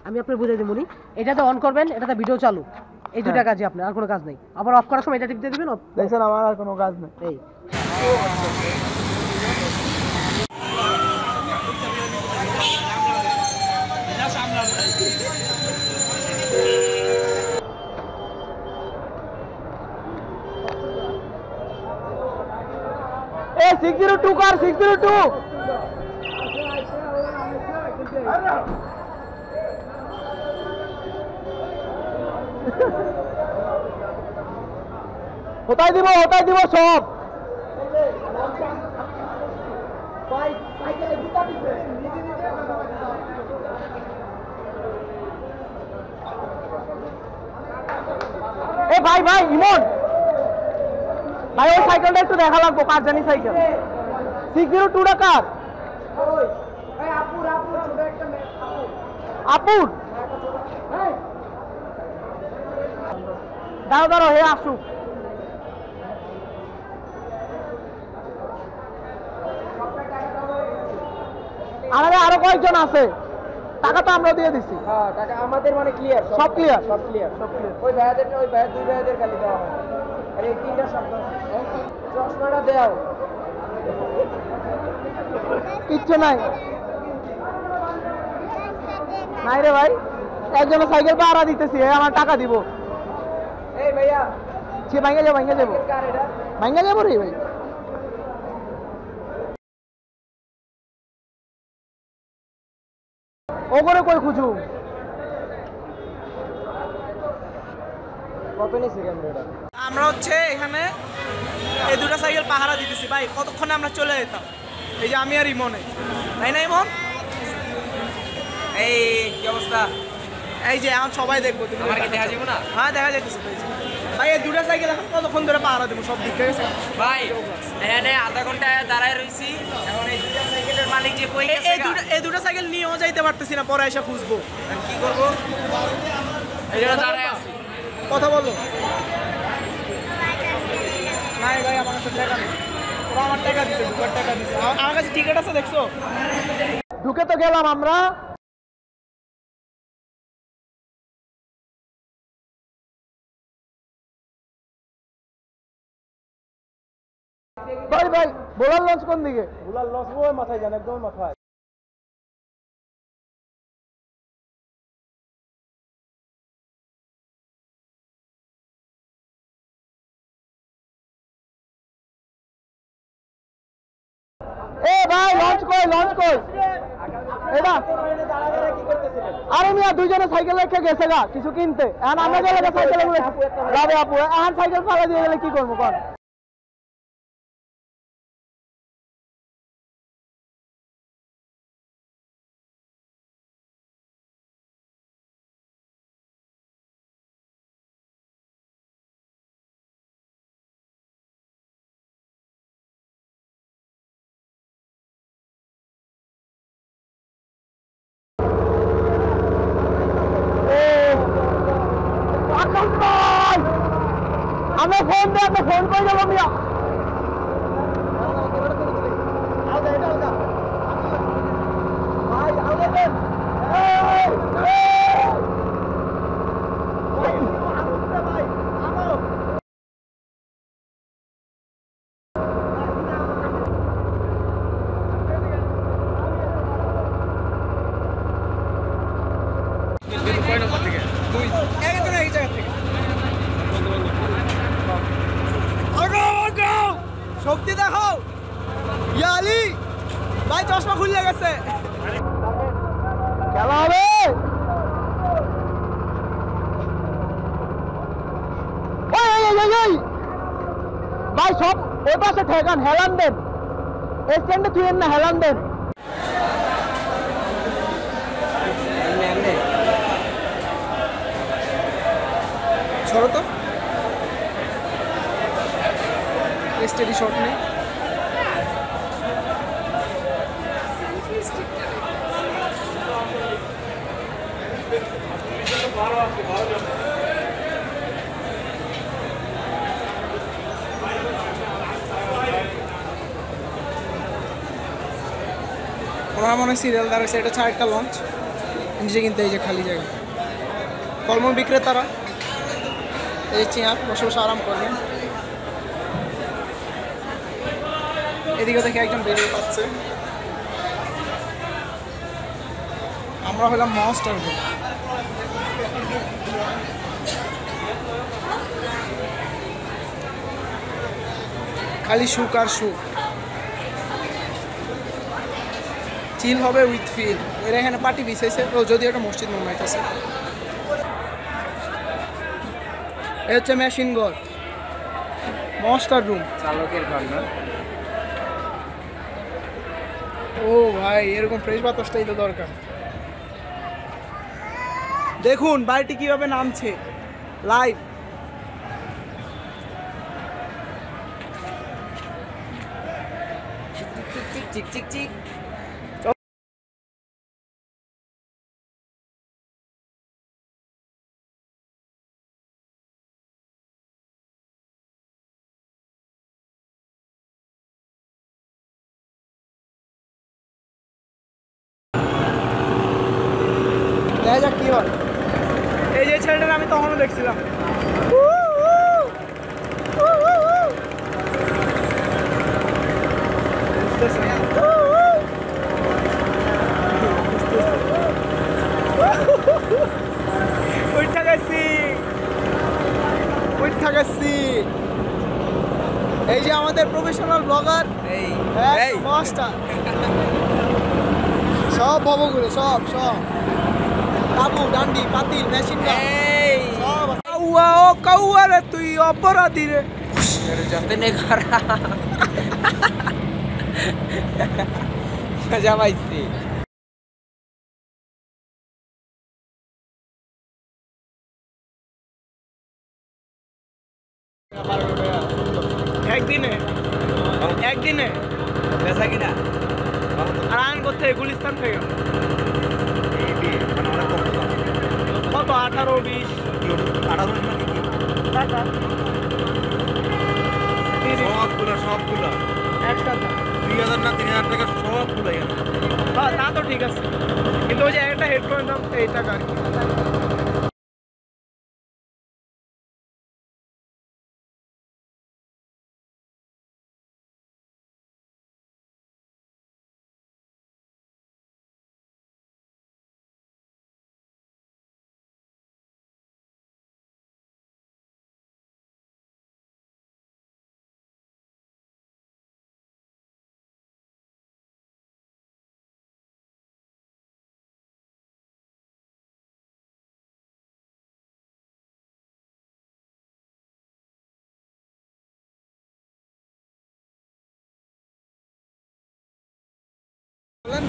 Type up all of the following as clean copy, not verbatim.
আমি আপনার বুঝাই দেবো। এটাতে অন করবেন, এটাতে ভিডিও চালু, এই দুটা কাজই আপনার, আর কোনো কাজ নেই। আবার অফ করার সময় এটা টিপ দিয়ে দিবেন। দেখছেন আমার আর কোনো কাজ নেই। এই ए 602 कार 602 होता দিব সব এ ভাই ইমন ভাই ওই সাইকেলটা একটু দেখা লাগবো, কার জানি সাইকেল 602 টা কার? আপুর দাঁড়ো হে আসুক। আমাদের আরো কয়েকজন আছে, টাকা তো আমরা দিয়ে দিচ্ছি। হ্যাঁ টাকা আমাদের মানে ক্লিয়ার, সব ক্লিয়ার। ওই ভাইয়াদের দুই ভাইয়াদের খালি দেওয়া হয়, আর এই তিনটা শব্দ চশমাটা দেও, কিচ্ছু নাই রে ভাই। একজনের সাইকেল ভাড়া দিতেছি, আমার টাকা দিব। এই ভাইয়া সে ভাঙ্গা যাবো রে ভাই। ও করে কই খুঁজু কত নিছি ক্যামেরাটা। আমরা হচ্ছে এখানে এই দুটো সাইকেল পাহারা দিতেছি ভাই, কতক্ষণে আমরা চলে যেতাম। এই যে আমি আর ইমনে, তাই না ইমন? এই কি অবস্থা? এই যে এখন সবাই দেখবো, তুমি আমার কি দেখা যাবে না? হ্যাঁ দেখা যাইতেছে ভাই। এই দুটো সাইকেল এখন কতক্ষণ ধরে পাহারা দেবো সব দিক থেকে ভাই? এখানে আধা ঘন্টা দাঁড়ায় রইছি। এখন এই দুটো সাইকেলের মালিক যে কই গেছে, এই দুটো সাইকেল নিয়েও যাইতে পারতেছি না, পরে এসে খুঁজবো। কি করবো? এই যে দাঁড়ায় আছি, কথা বলো। নাই ভাই আমার কাছে টাকা নেই, ওরা আমার টাকা দিচ্ছে, দুবার টাকা দিচ্ছে। আমার কাছে টিকিট আছে, দেখছো? ঢুকে তো গেলাম আমরা। ভাই বোলার লঞ্চ কোন দিকে? বোলার লঞ্চ ওই মাথায় যান, একদম মাথায়। এ ভাই লঞ্চ কই এটা? আরে মিয়া দুইজনে সাইকেল রেখে গেছে গা কিছু কিনতে, এখন আমরা গেলে সাইকেল যাবে আপু, এখন সাইকেল ফালা দিয়ে গেলে কি করবো কর? আমরা ফোন দিয়ে ফোন করে যাবো মিয়া। শক্তি দেখো ইয়ালি ভাই, চশমা খুলে গেছে, খেলা হবে ভাই। সব ওই পাশে ঠেকান, হেলান দেন, স্ট্যান্ডে তুই না হেলান দেন। সরো তো, স্টেডি শট নেই। ওরা মনে হয় সিরিয়াল দাঁড়াচ্ছে, এটা 4টা লঞ্চ। নিজে কিনতে এই যে খালি জায়গা ফলমূল বিক্রেতারা এই যে চেয়ার বসে বসে আরাম করবেন এদিকে দেখে একজন বেরিয়ে পাচ্ছে আমরা হলাম মনস্টার গ্রুপ খালি সুখ আর সুখ চিল হবে উইথ ফিল এরা এখানে পার্টি বিছাইছে ও যদি একটা মসজিদ মনে হইতেছে এ হচ্ছে মেশিন ঘর মনস্টার রুম চালকের ঘর না ও ভাই এরকম ফ্রেশ বাতাসটাই তো দরকার দেখুন বাড়িটি কিভাবে নামছে লাইভ চিক চিক চিক চিক দেখা যাক কি হয় এই যে ছেলেটার আমি তখনও দেখছিলাম এই যে আমাদের প্রফেশনাল ব্লগার এই এই মাস্টার সব ভবগুলো সব সব তাবু ডান্ডি পাতিল মেশিন এই সব কাউয়া ও কাউয়া রে তুই অপরাধী রে मेरे যতনে করা মজা পাইছি একদিনে বেচা কিনা আর আইন করতে গুলিস্তান থেকে কত 18-20 টাকা সবগুলো একটা 2000 না 3000 টাকা সবগুলো হ্যাঁ তা তো ঠিক আছে কিন্তু ওই যে একটা হেডফোনের দাম এই টাকা আর কি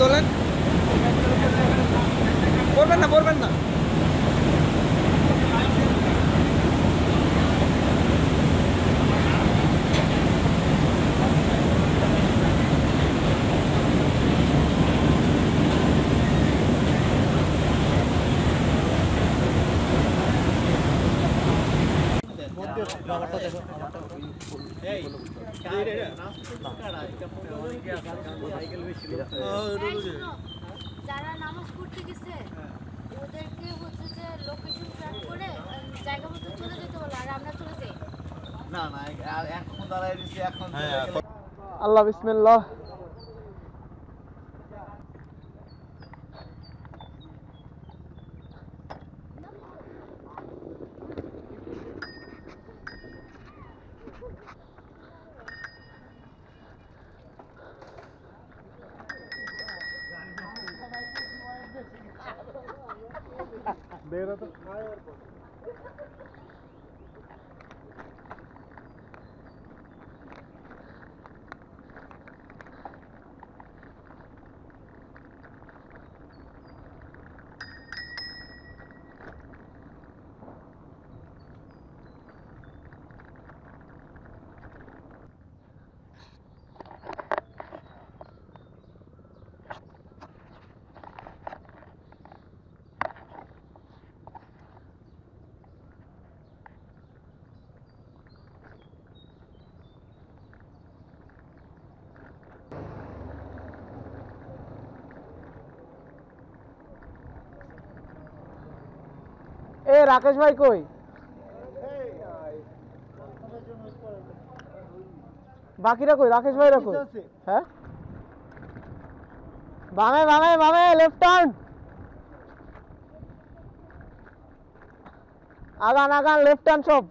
দোলেন করবেন না যারা নামাজ পড়তে গেছে ওদেরকে হচ্ছে যে লোকেশন ট্র্যাক করে জায়গা মতো চলে যেতে বলো আর আমরা চলে যাই না না এখন দাঁড়ায় দিছি এখন আল্লাহ বিসমিল্লাহ এ রাকেশ ভাই কই? বাকিরা কই? রাকেশ ভাইরা কই? হ্যাঁ বামে বামে বামে লেফট টার্ন আগান আগান লেফট টার্ন সব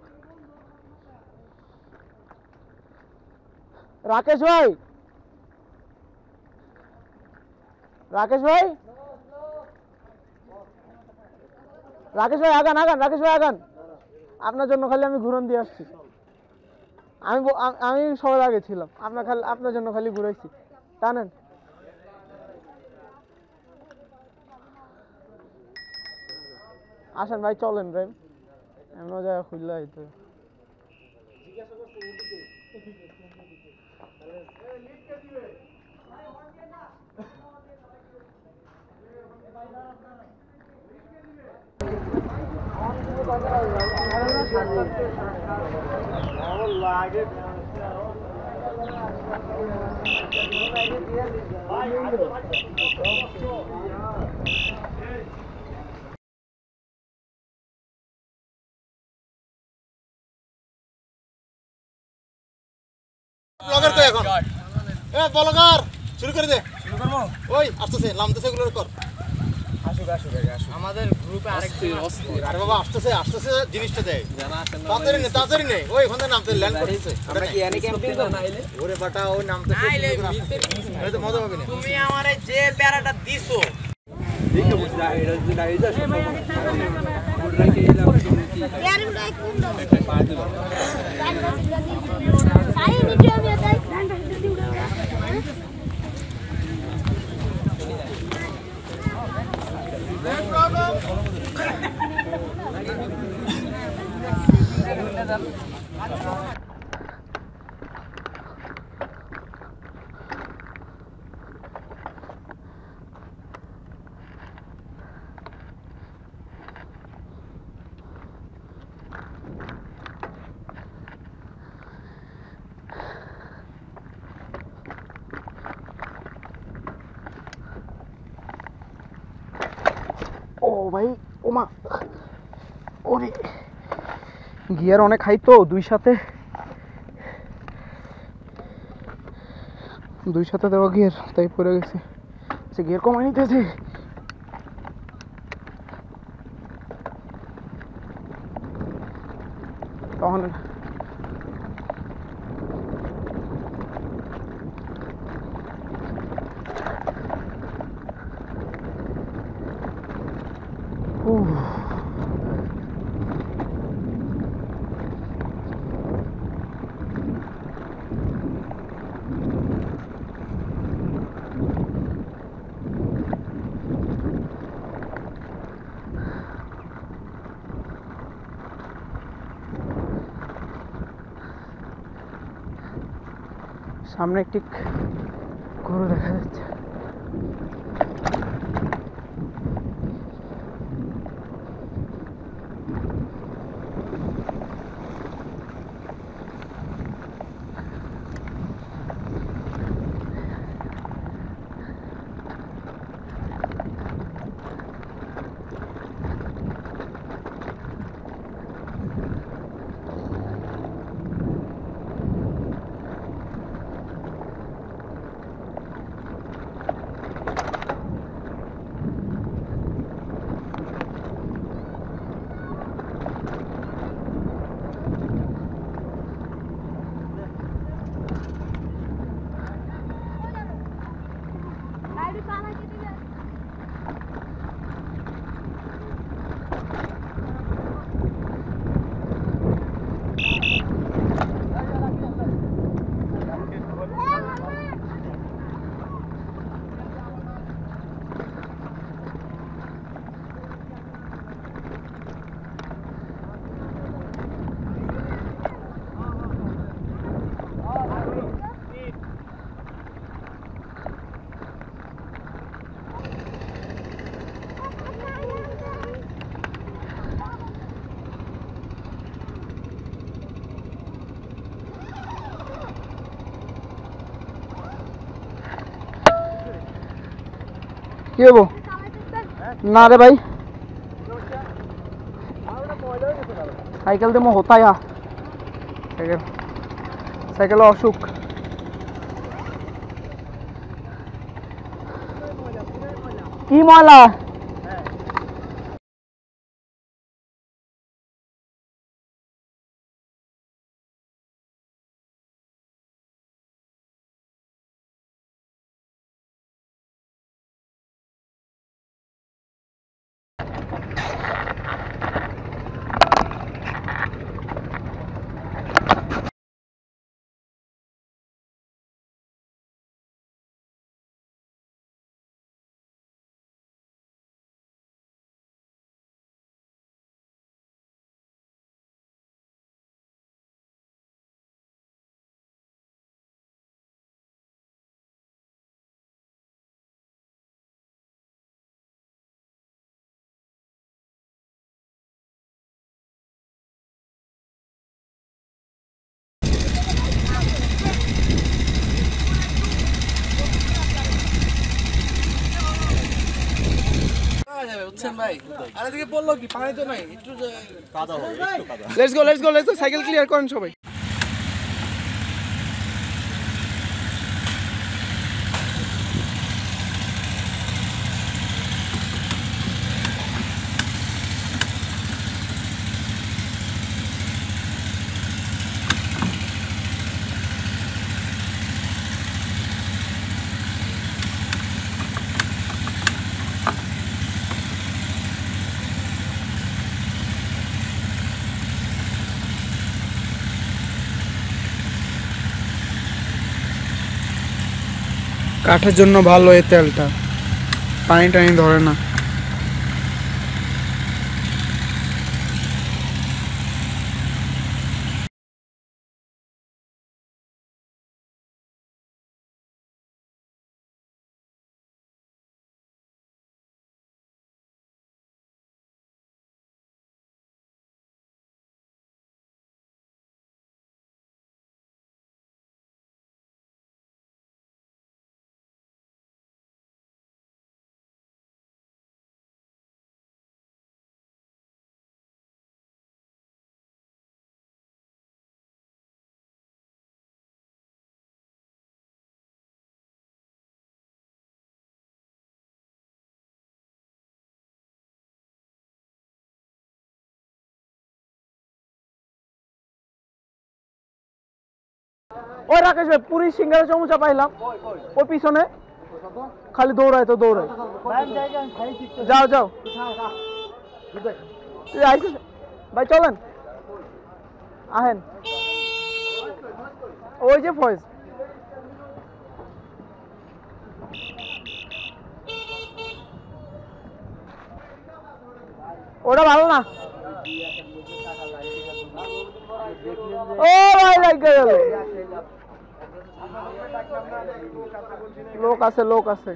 রাকেশ ভাই রাকেশ ভাই রাকেশ ভাই আগান আগান রাকেশ ভাই আগান আপনার জন্য খালি আমি ঘুরন দিয়ে আসছি আমি সবার আগে ছিলাম আপনার জন্য খালি ঘুরাইছি টানেন আসেন ভাই চলেন ভাই এমন জায়গা খুললে হইতো ব্লগার তো এখন এ ব্লগার শুরু করে দে শুরু করব ওই আসতেছে নামতেছে এগুলো কর আসুক আসুক আসুক আমাদের গ্রুপে আরেকটি আরে বাবা আসতেছে জিনিসটা দেয় তাড়াতাড়ি নেই ওই ওখানে নামতে ল্যান্ড করতেছে আমরা কি এনে ক্যাম্পিং করব নাইলে ওরে বাটা ওই নামতেছে এই তো মজা হবে না তুমি আমারে যে প্যারাটা দিছো দেখো বুঝলা এটা যদি নাই যা পুরো কে এলাম यार मैं कौन दो पा दो सारी वीडियो में आता है ध्यान रख दे उड़ा ও ভাই ওমা ওরে গিয়ার অনেক হাই তো দুই সাথে দেওয়া গিয়ার তাই পড়ে গেছে সে গিয়ার কমাই নিতেছে তখন সামনে একটি গরু দেখা যাচ্ছে কি হবো না রে ভাই সাইকেল দিয়ে হতা সাইকেল সাইকেলে অসুখ। কি ময়লা? লেটস গো সাইকেল ক্লিয়ার করেন সবাই। কাঠের জন্য ভালো এই তেলটা, পানি টানি ধরে না। ওই রাকেশ ভাই, পুরি সিঙ্গারা সমুচা পাইলাম ওই পিছনে, খালি দৌড়ায় তো দৌড়ায়। যাও যাও ভাই, চলেন আহেন। ওই যে ফয়েজ, ওটা ভালো না। ও ভাই লাগে গেল, লোক আছে লোক আছে।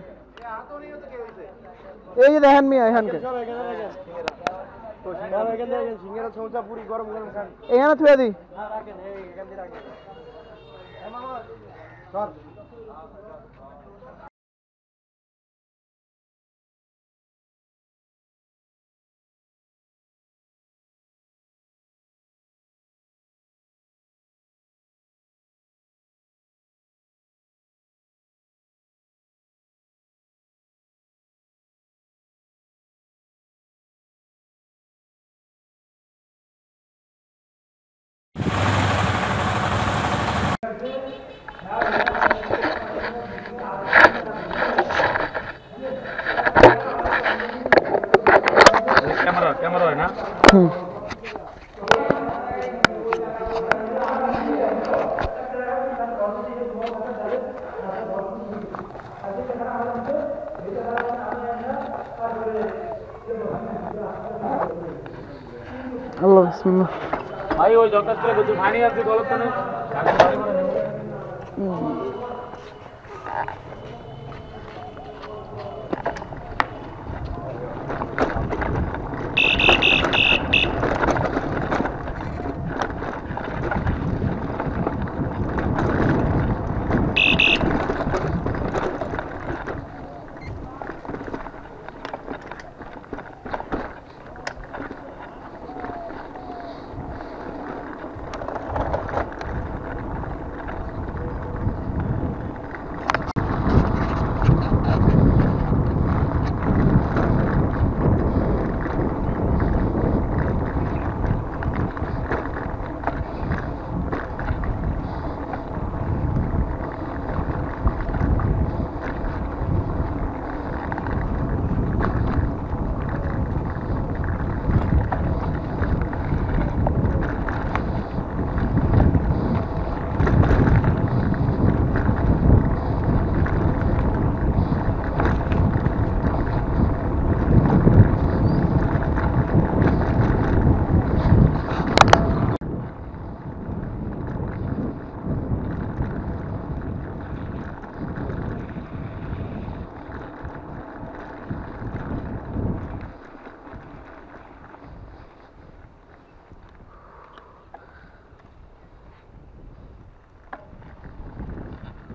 এই যে দেখেন মিয়া, এখানকে এখানে থুয়ে দিই। ক্যামেরা হয় না। আল্লাহ বিসমিল্লাহ। ভাই ওই দরকার ছিল কিছু পানি আছে গলত না।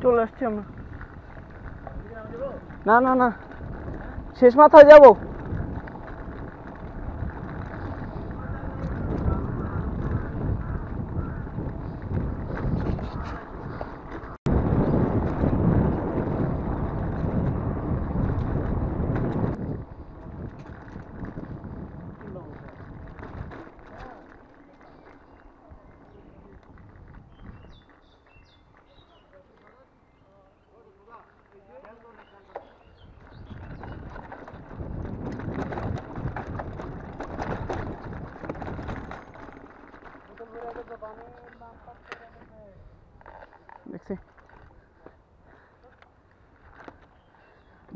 চলে আসছি আমরা। না না না, শেষ মাথায় যাব। দেখছি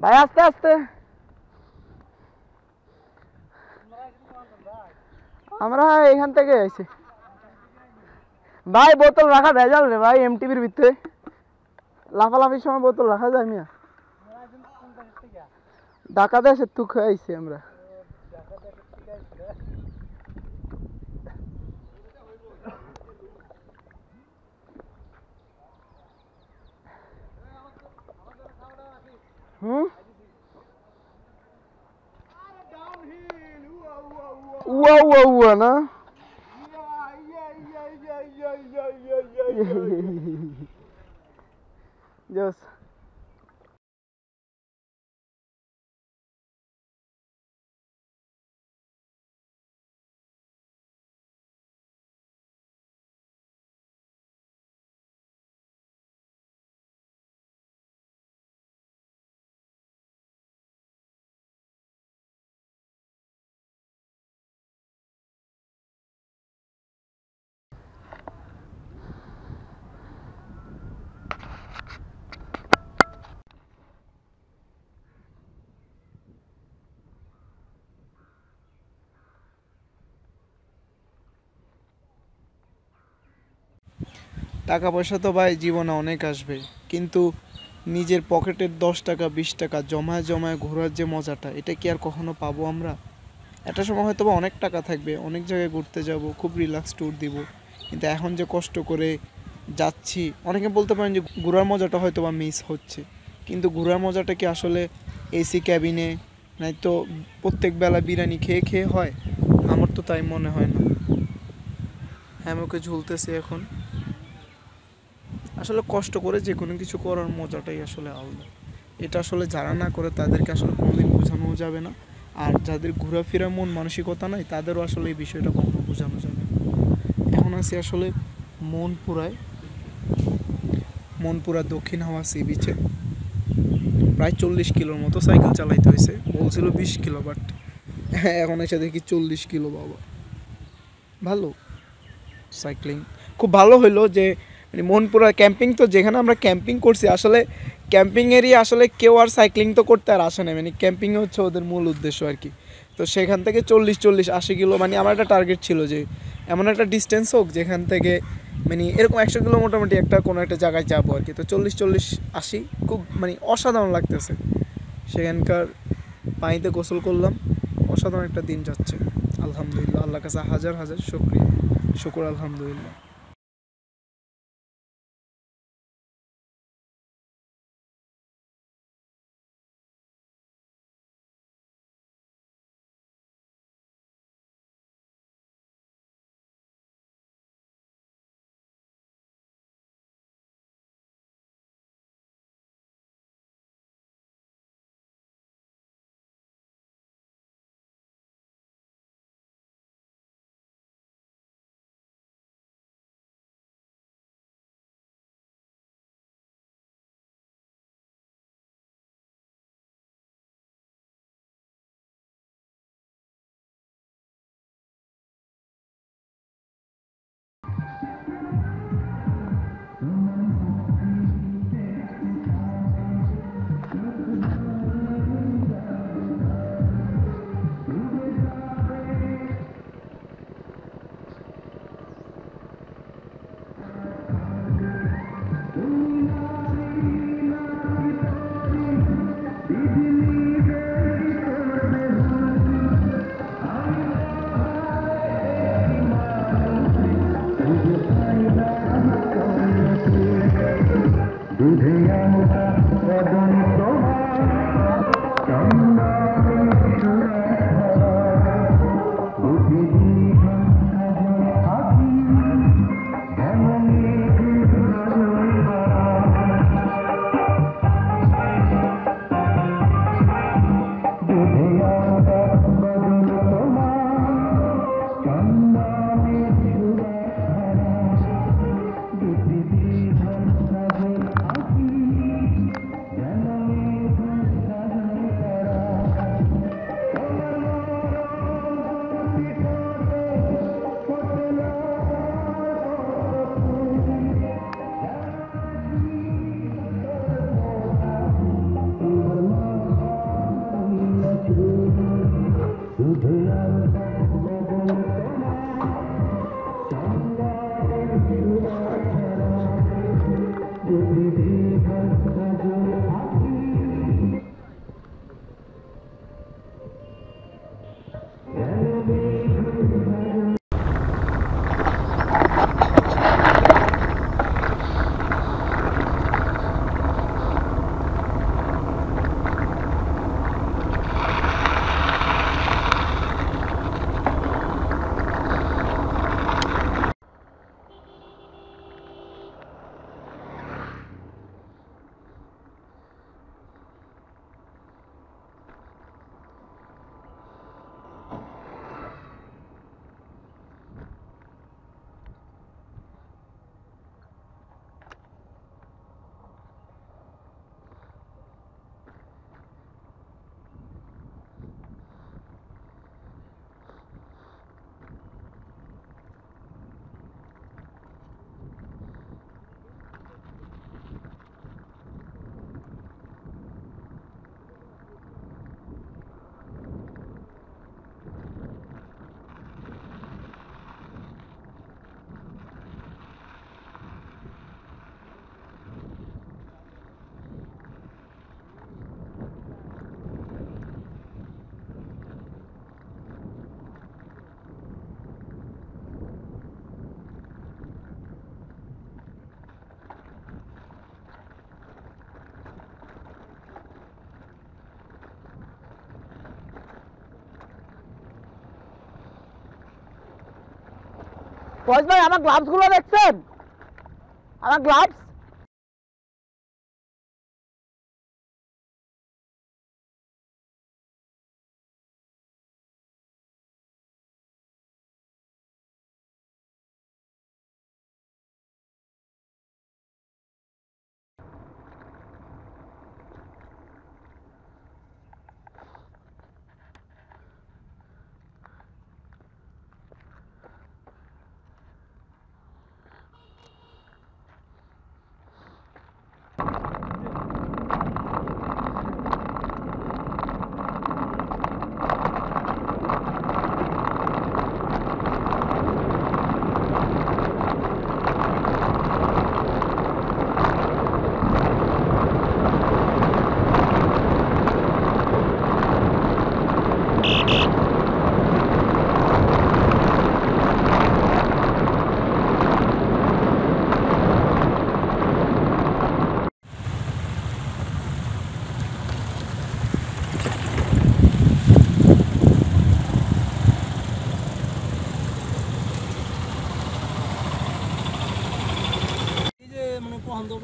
ভাই, আস্তে আস্তে। আমরা এখান থেকে আইছি ভাই। বোতল রাখা ভেজাল রে ভাই, এমটিভির ভিতরে লাফালাফির সময় বোতল রাখা যায় মিয়া। ঢাকা দেশে তুক আইছি আমরা। উয়া উয়া উয়া না। Yes. টাকা পয়সা তো ভাই জীবনে অনেক আসবে, কিন্তু নিজের পকেটের 10 টাকা 20 টাকা জমায় জমায় ঘোরার যে মজাটা, এটা কি আর কখনো পাবো আমরা? একটা সময় হয়তো বা অনেক টাকা থাকবে, অনেক জায়গায় ঘুরতে যাব, খুব রিল্যাক্স ট্যুর দিব, কিন্তু এখন যে কষ্ট করে যাচ্ছি, অনেকে বলতে পারেন যে ঘোরার মজাটা হয়তো বা মিস হচ্ছে, কিন্তু ঘোরার মজাটা কি আসলে এসি ক্যাবিনে নাই তো প্রত্যেক বেলা বিরিয়ানি খেয়ে খেয়ে হয়? আমার তো তাই মনে হয় না। হ্যামকে ঝুলতেছি এখন। আসলে কষ্ট করে যে কোনো কিছু করার মজাটাই আসলে আলাদা। এটা আসলে যারা না করে তাদেরকে আসলে কোনোদিন বোঝানো যাবে না, আর যাদের ঘোরাফেরা মন মানসিকতা নাই তাদেরও আসলে এই বিষয়টা কখনো বোঝানো যাবে না। এখন আছি আসলে মনপুরা দক্ষিণ হাওয়া সি বিচে। প্রায় 40 কিলোর মতো সাইকেল চালাইতে হয়েছে, বলছিল 20 কিলো, বাট এখন এসে দেখি 40 কিলো। বাবা, ভালো সাইক্লিং, খুব ভালো হইলো যে মানে মনপুরা ক্যাম্পিং, তো যেখানে আমরা ক্যাম্পিং করছি আসলে ক্যাম্পিংয়েরই আসলে কেউ আর সাইক্লিং তো করতে আর আসে না, মানে ক্যাম্পিং হচ্ছে ওদের মূল উদ্দেশ্য আর কি। তো সেখান থেকে 40-80 কিলো, মানে আমার একটা টার্গেট ছিল যে এমন একটা ডিস্টেন্স হোক যেখান থেকে মানে এরকম 100 কিলো মোটামুটি একটা কোনো একটা জায়গায় যাবো আর কি। তো 40-80 খুব মানে অসাধারণ লাগতেছে। সেখানকার পানিতে গোসল করলাম, অসাধারণ একটা দিন যাচ্ছে। আলহামদুলিল্লাহ, আল্লাহর কাছে হাজার হাজার শুকর আলহামদুলিল্লাহ। ফয়েজ ভাই আমার গ্লাভস গুলো দেখছেন? আমার গ্লাভস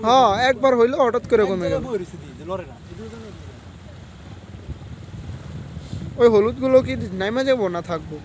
হ্যাঁ একবার হইলো হঠাৎ করে কমে গেল। ওই হলুদ গুলো কি নাইমা যাবো না থাকবো?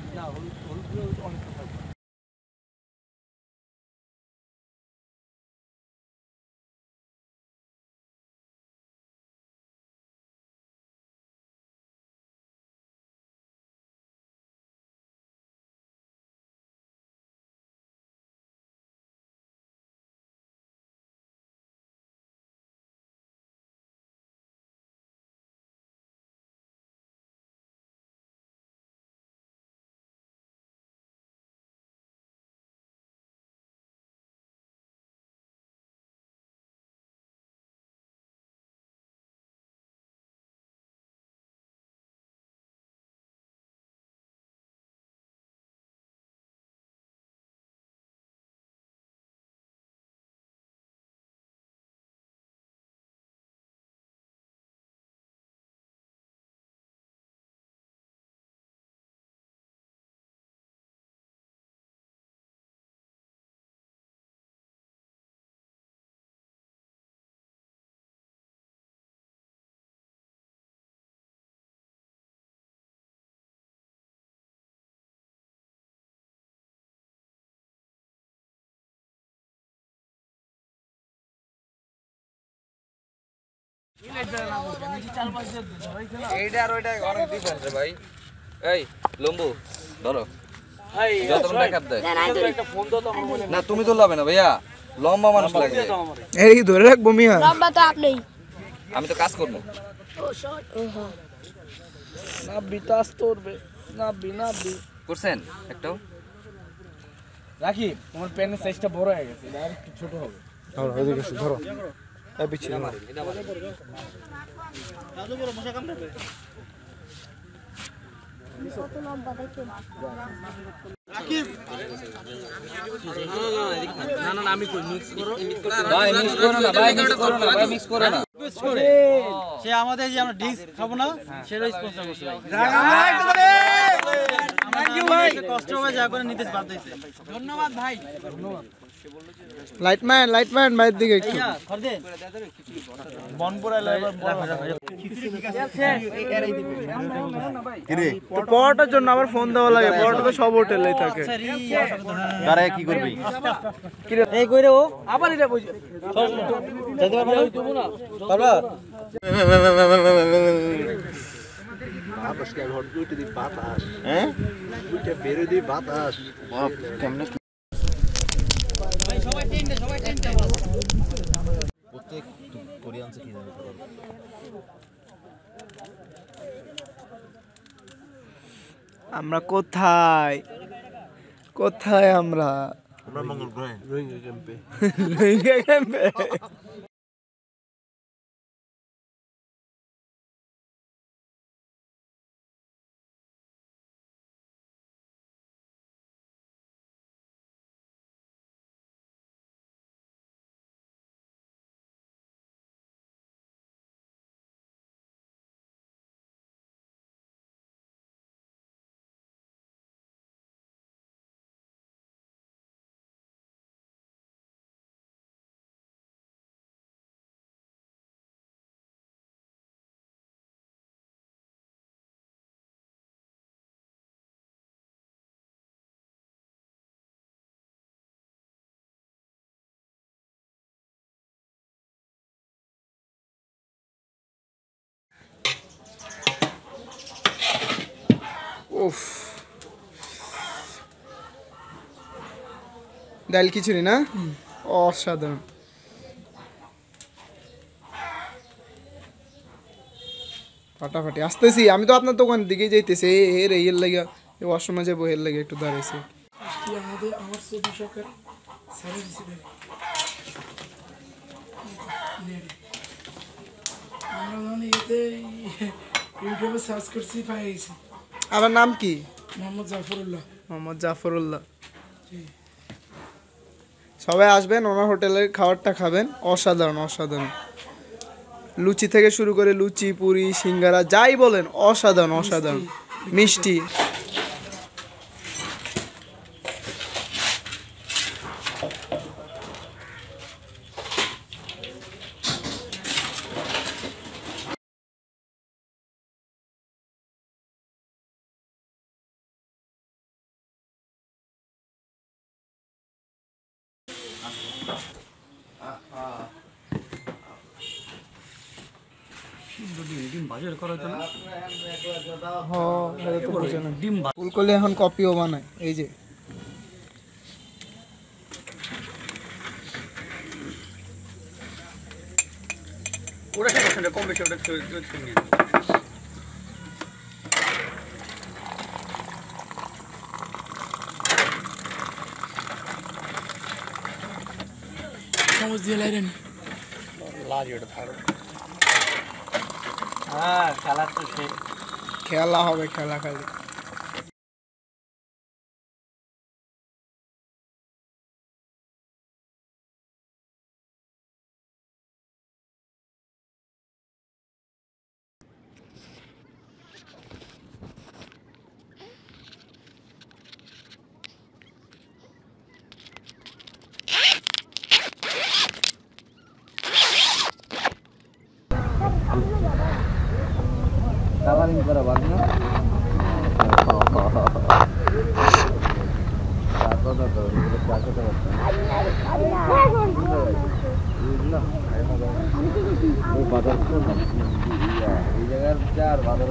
এইটা আর ওইটা অনেক ডিফারেন্স রে ভাই। এই লম্বু ধরো, যতক্ষণ ব্যাকআপ দেয় না তুমি তো লাবে না ভাইয়া, লম্বা মানুষ লাগবে। এই ধরে রাখবো মিয়া, লম্বা তো আপনি। আমি তো কাজ করবো। নাবি তাস তোরবে, নাবি নাবি করছেন একটাও? রাখি তোমার প্যানের সাইজটা বড় হয়ে গেছে, আর একটু ছোট হবে। ধরো এদিকে এসো, ধরো এই পিছিয়ে নাও। ভাই মিক্স করো না, ভাই মিক্স করো না, ভাই মিক্স করো না। সে আমাদের যে আমরা ডিশ খাবো না সেটা স্পন্সর করছে ভাই। ভাই কষ্ট হবে যা করে নিতে বাধ্য হইছে। ধন্যবাদ ভাই। লাইটম্যান ভাইয়ের দিকে একটু। খরদে বনপুরা লাইভার তো পরোটার জন্য আবার ফোন দেওয়া লাগে, পরোটা তো সব হোটেলেই থাকে। কারে কি করবি? এই কইরে ও আবার এটা বুঝ যেতে পারবো না পারবা? হ্যাঁ প্রত্যেক কোরিয়ানসে কি জানি আমরা কোথায় আমরা? আমরা মঙ্গল গ্রহে। রোহিঙ্গা ক্যাম্পে। উফ, ডাল খিচুড়ি না? অসাধারণ। ফাটাফাটি আসতেছি, আমি তো আপনার দোকানের দিকেই যাইতেছি। এর লাগে ওয়াশরুমে যাবো, এর লাগে একটু দাঁড়াইছি। আমাদের আমার ছবি সরকার সার্ভিস হিসেবে আমরা যখন এতে ইউটিউবে সার্চ করছি পাই গেছি। আমার নাম কি? মোহাম্মদ মোহাম্মদ জাফরুল্লাহ। সবাই আসবেন, ওনার হোটেলের খাবারটা খাবেন, অসাধারণ। লুচি থেকে শুরু করে লুচি, পুরি, সিঙ্গারা যাই বলেন অসাধারণ। মিষ্টি। ফুল করলে এখন কপিও বানায়, এই যে কম বেশি ওটা চামচ দিয়ে লাইরে নি। হ্যাঁ খেলা তো শেষ। খেলা হবে, খেলা খালি। কালারিং করা বাদ না এই জায়গার চার বাজার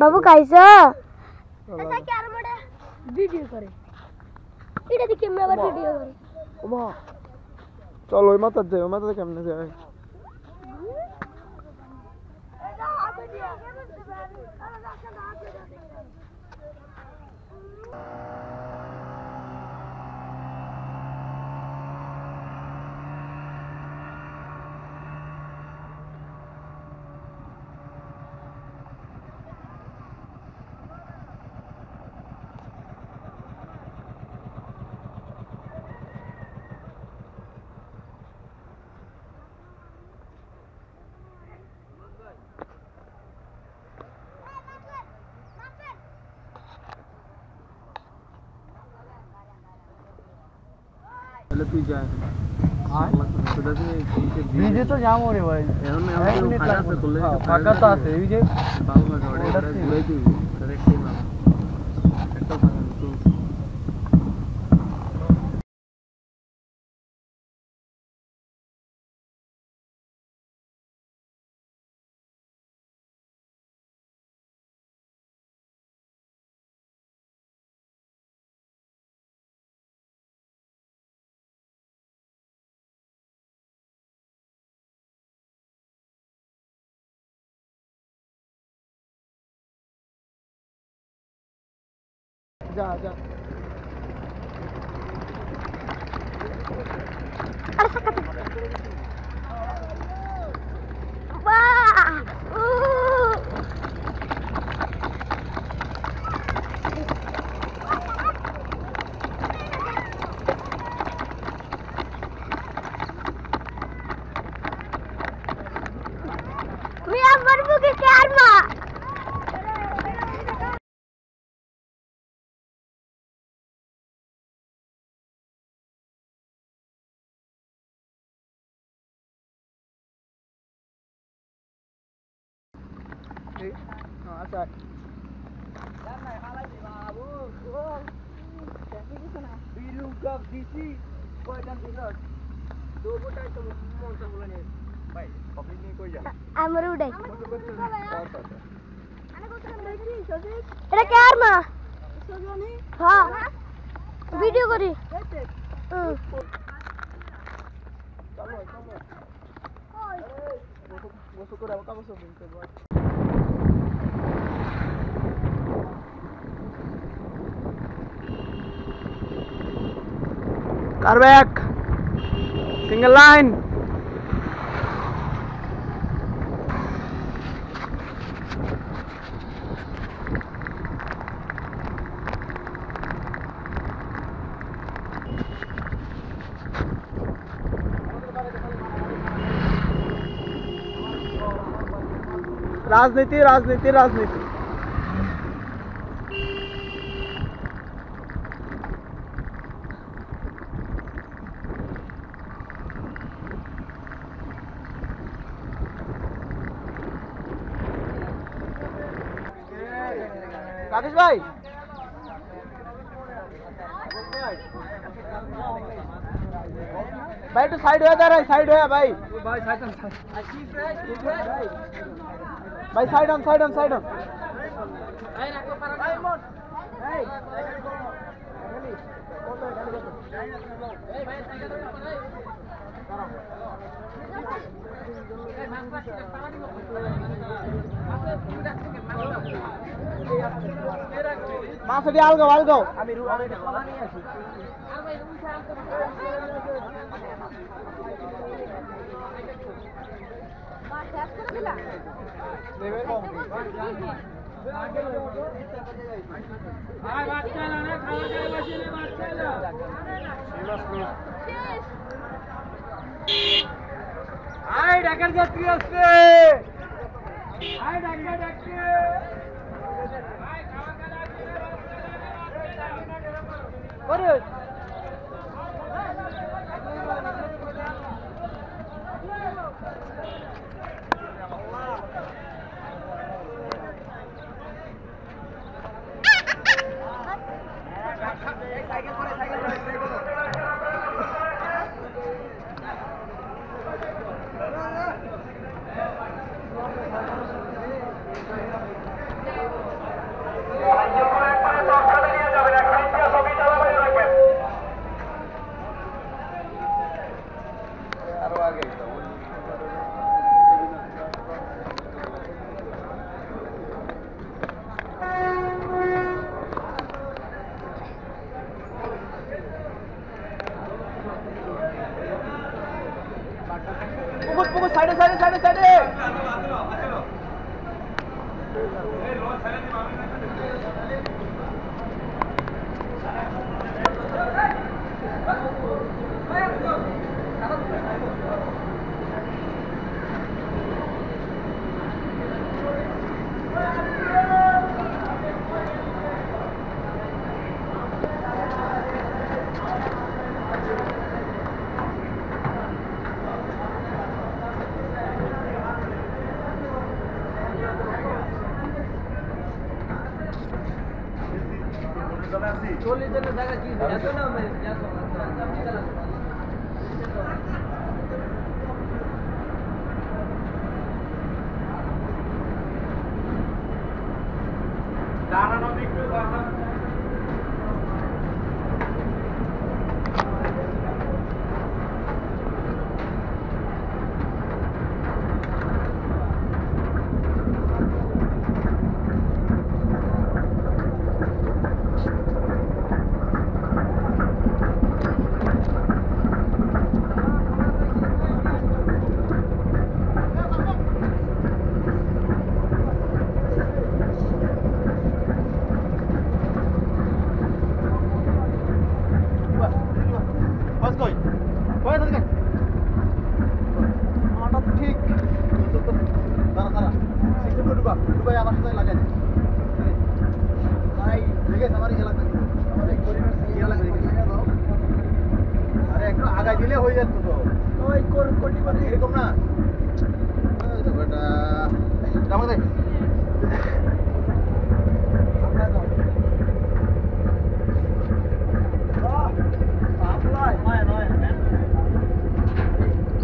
বাবু খাইছ ভিডিও করে এটা দেখি আমি আবার ভিডিও করি চল ওই মাথার যাই ওই মাথাতে কেমনে যায় তুই যা ভিজে তো যাবো রে ভাই ফাঁকা তো আছে এই যে যা যা তুই আমার বুকে কারমা আচ্ছা আমার উড়াই এটা কারমা হ্যাঁ ভিডিও করি कार बैक सिंगल लाइन राजनीति राजनीति राजनीति राकेश भाई भाई तो साइड हो जा रहा है साइड हो भाई भाई side on side on side on মাছটি আলগাও আলগাও আমি কলা নিয়ে আসি আয় ঢাকার যাত্রী আসছে আয় ঢাকা ডাকছে ওরে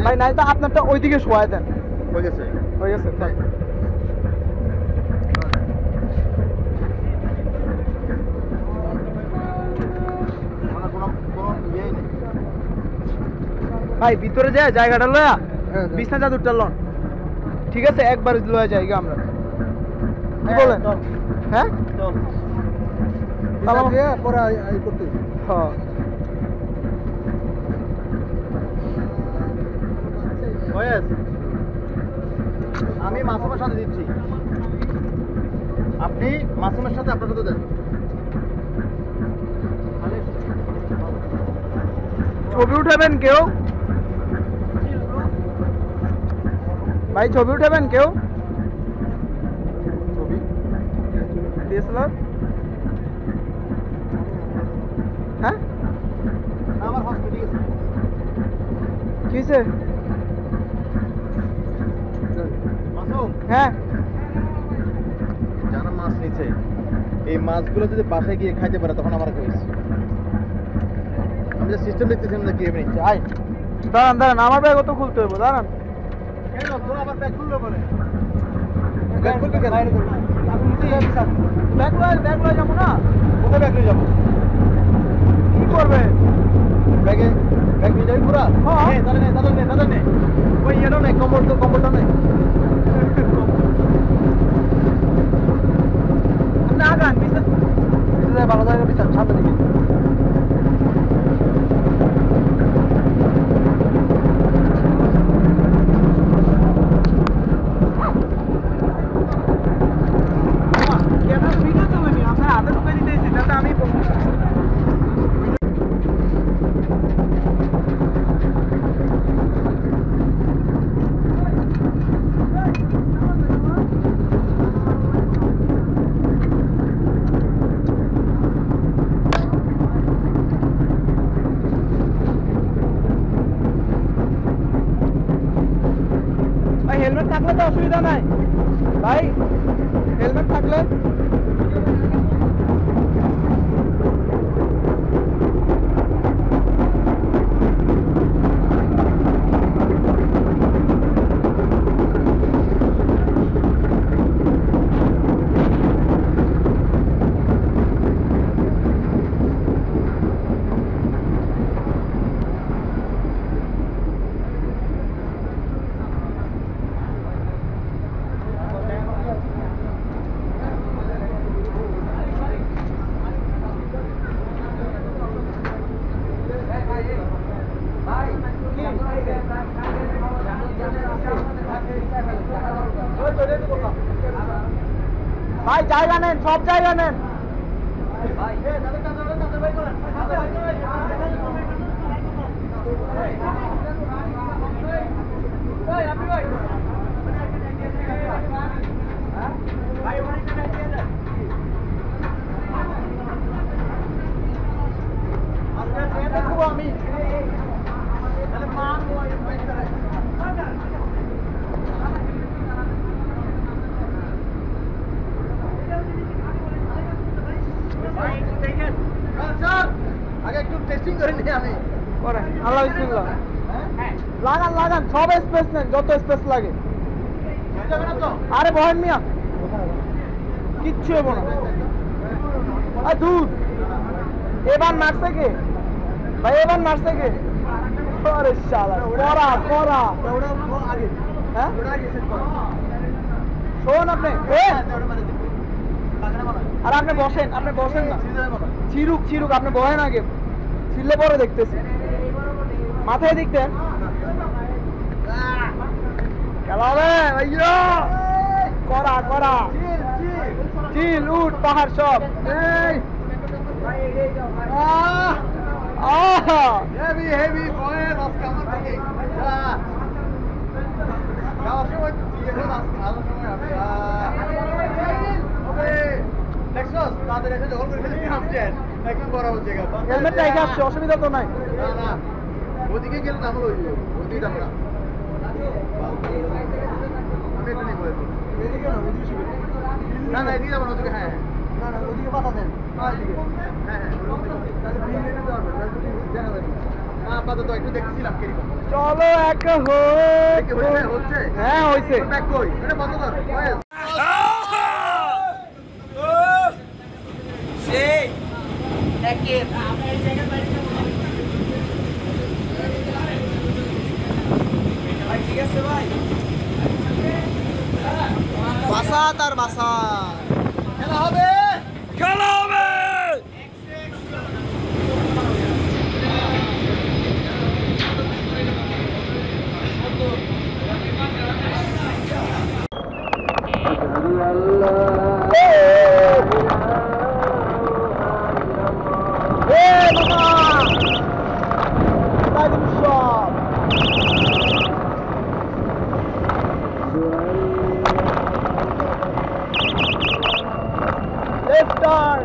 ভাই নাই তো আপনারটা ওইদিকে শোয়ায় দেন। হয়ে গেছে থাক। ভাই ভিতরে যায় জায়গাটা লয়া বিছনা চাদরটা লন, ঠিক আছে? একবার লয়া জায়গা আমরা, কি বলেন? হ্যাঁ চল তাহলে দিয়ে পরে আই করতে। হ্যাঁ আমি মাসুমের সাথে দিচ্ছি, আপনি মাসুমের সাথে আপনার সাথে দেন। ছবি উঠাবেন কেউ? ভাই ছবি উঠাবেন কেউ? ছবি ডিএসএলআর? হ্যাঁ আমার হসপিটাল গেছে। কি হয়েছে? মাসুম, হ্যাঁ যারা মাছ নিচ্ছে এই মাছগুলো যদি বাসায় গিয়ে খাইতে পারে তখন আমার কইস। আমি যে সিস্টেম দেখতেছিলাম যে কি এমনি নিচ্ছে। আয় দাঁড়ান দাঁড়ান, আমার ব্যাগ তো খুলতে হবে, দাঁড়ান। কেন তোর আবার ব্যাগ খুললো বলে? ব্যাগ খুলবি কেন? ব্যাগ লয়ে যাবো না? কোথায় ব্যাগ নিয়ে যাবো? কি করবে? ব্যাগ নিয়ে যাবি পুরা? হ্যাঁ। তাদের নে ওই এটাও নেই, কম্বলটা নেই। আপনি আগান, বিছানা ভালো জায়গা বিচার সামনে দিকে। ভিডিও চলেনি, আপনার হাতে ঢুকে দিতেছি, তাতে আমি ভাই হেলমেট থাকলে তো অসুবিধা নাই ভাই, হেলমেট থাকলে ভাই জায়গা নেন, সব জায়গা নেন। আগে একটু টেস্টিং করে নিই আমি। করেন, আল্লাহ বিসমিল্লাহ। লাগান লাগান, সব স্পেস নেন, যত স্পেস লাগে। আরে বহেন মিয়া, কিচ্ছু হবো না। আর দুধ এবার নাচছে কে ভাই? এবার নাচছে কে? আরে শালা, করা করা। হ্যাঁ শোন আপনি, আর আপনি বসেন, আপনি বসেন না। চিরুক চিরুক, আপনি বহেন আগে, ছিললে পরে দেখতেছি। মাথায় দেখতেন খেলা হবে ভাইয়া। করা করা, চিল উঠ পাহাড় সব। হেভি হেভি বয়েস আজকে আমার থেকে যাওয়ার সময় দিয়ে গেল, আজকে আসার সময় হবে। ওকে দেখছস তাদের এসে যখন করে খেলে নামছেন একদম বরাবর জায়গা। হেলমেটটা এগিয়ে আসছে, অসুবিধা তো নাই। না না ওদিকে গেলে নাম হলো ওদিকে আমরা আমি একটু নিয়ে বলে এদিকে না, ওদিকে শিখে না না এদিকে যাবো না, ওদিকে। হ্যাঁ না না ওদিকে পাতা দেন। এদিকে হ্যাঁ হ্যাঁ তাহলে বিল নিতে পারবে, দেখা যাবে না। আপাতত একটু দেখছিলাম কিরকম। চলো এক হচ্ছে হ্যাঁ হয়েছে। ব্যাক কই এটা বন্ধ কর বয়েস। সেই একের ঠিক আছে ভাই। বাসা তার বাসা। খেলা হবে খেলা হবে। Left turn.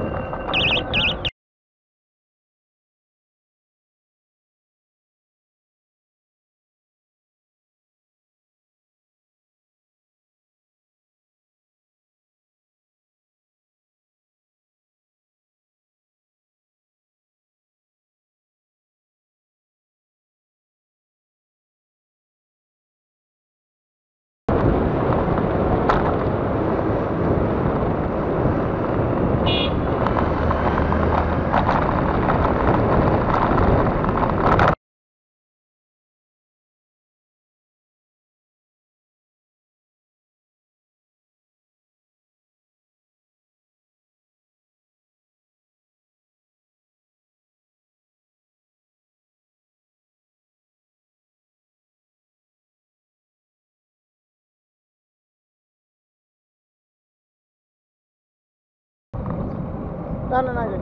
টানেন আগে,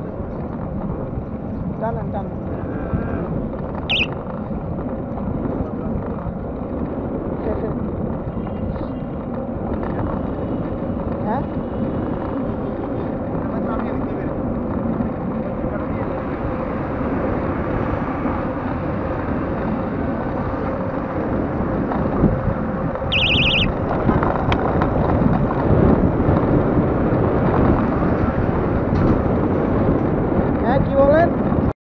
টানেন টানেন।